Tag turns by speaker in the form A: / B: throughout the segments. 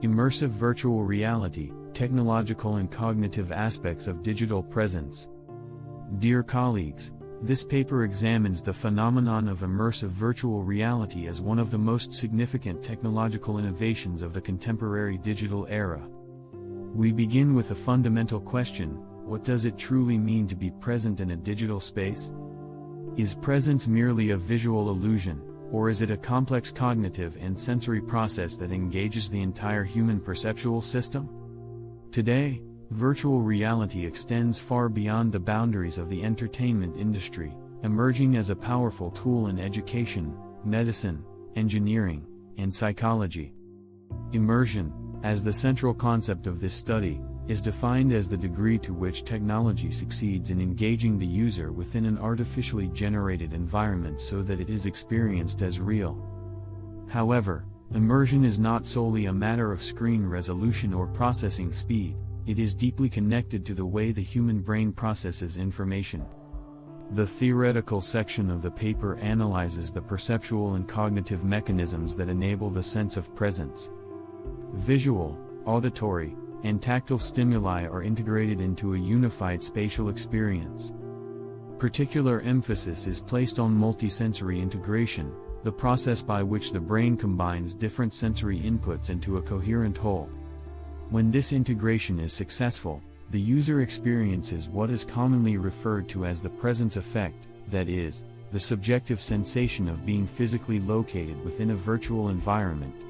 A: Immersive virtual reality, technological and cognitive aspects of digital presence. Dear colleagues, this paper examines the phenomenon of immersive virtual reality as one of the most significant technological innovations of the contemporary digital era. We begin with a fundamental question: what does it truly mean to be present in a digital space? Is presence merely a visual illusion, or is it a complex cognitive and sensory process that engages the entire human perceptual system? Today, virtual reality extends far beyond the boundaries of the entertainment industry, emerging as a powerful tool in education, medicine, engineering, and psychology. Immersion, as the central concept of this study, is defined as the degree to which technology succeeds in engaging the user within an artificially generated environment so that it is experienced as real. However, immersion is not solely a matter of screen resolution or processing speed. It is deeply connected to the way the human brain processes information. The theoretical section of the paper analyzes the perceptual and cognitive mechanisms that enable the sense of presence. Visual, auditory, and tactile stimuli are integrated into a unified spatial experience. Particular emphasis is placed on multisensory integration, the process by which the brain combines different sensory inputs into a coherent whole. When this integration is successful, the user experiences what is commonly referred to as the presence effect, that is, the subjective sensation of being physically located within a virtual environment.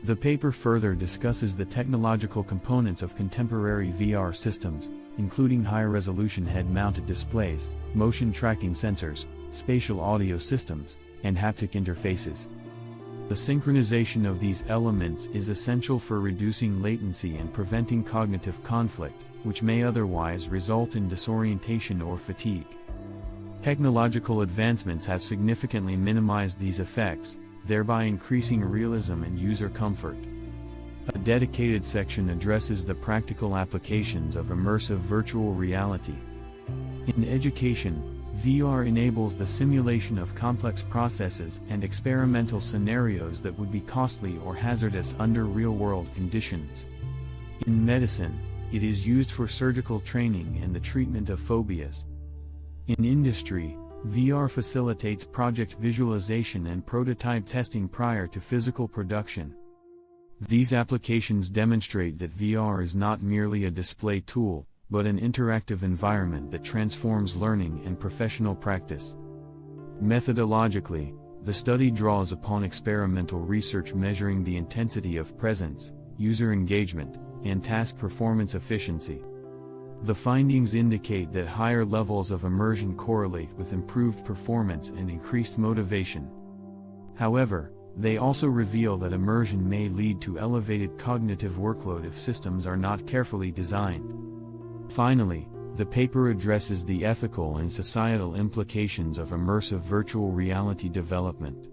A: The paper further discusses the technological components of contemporary VR systems, including high-resolution head-mounted displays, motion tracking sensors, spatial audio systems, and haptic interfaces. The synchronization of these elements is essential for reducing latency and preventing cognitive conflict, which may otherwise result in disorientation or fatigue. Technological advancements have significantly minimized these effects, thereby increasing realism and user comfort. A dedicated section addresses the practical applications of immersive virtual reality. In education, VR enables the simulation of complex processes and experimental scenarios that would be costly or hazardous under real-world conditions. In medicine, it is used for surgical training and the treatment of phobias. In industry, VR facilitates project visualization and prototype testing prior to physical production. These applications demonstrate that VR is not merely a display tool, but an interactive environment that transforms learning and professional practice. Methodologically, the study draws upon experimental research measuring the intensity of presence, user engagement, and task performance efficiency. The findings indicate that higher levels of immersion correlate with improved performance and increased motivation. However, they also reveal that immersion may lead to elevated cognitive workload if systems are not carefully designed. Finally, the paper addresses the ethical and societal implications of immersive virtual reality development.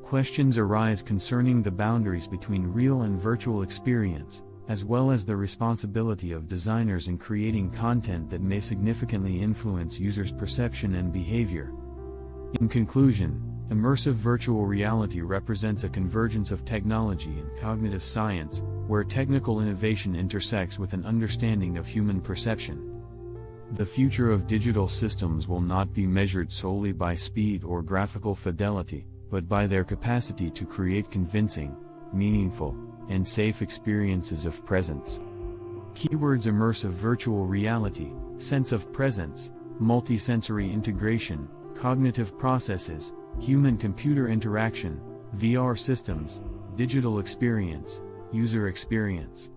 A: Questions arise concerning the boundaries between real and virtual experience, as well as the responsibility of designers in creating content that may significantly influence users' perception and behavior. In conclusion, immersive virtual reality represents a convergence of technology and cognitive science, where technical innovation intersects with an understanding of human perception. The future of digital systems will not be measured solely by speed or graphical fidelity, but by their capacity to create convincing, meaningful, and safe experiences of presence. Keywords: immersive virtual reality, sense of presence, multisensory integration, cognitive processes, human-computer interaction, VR systems, digital experience, user experience.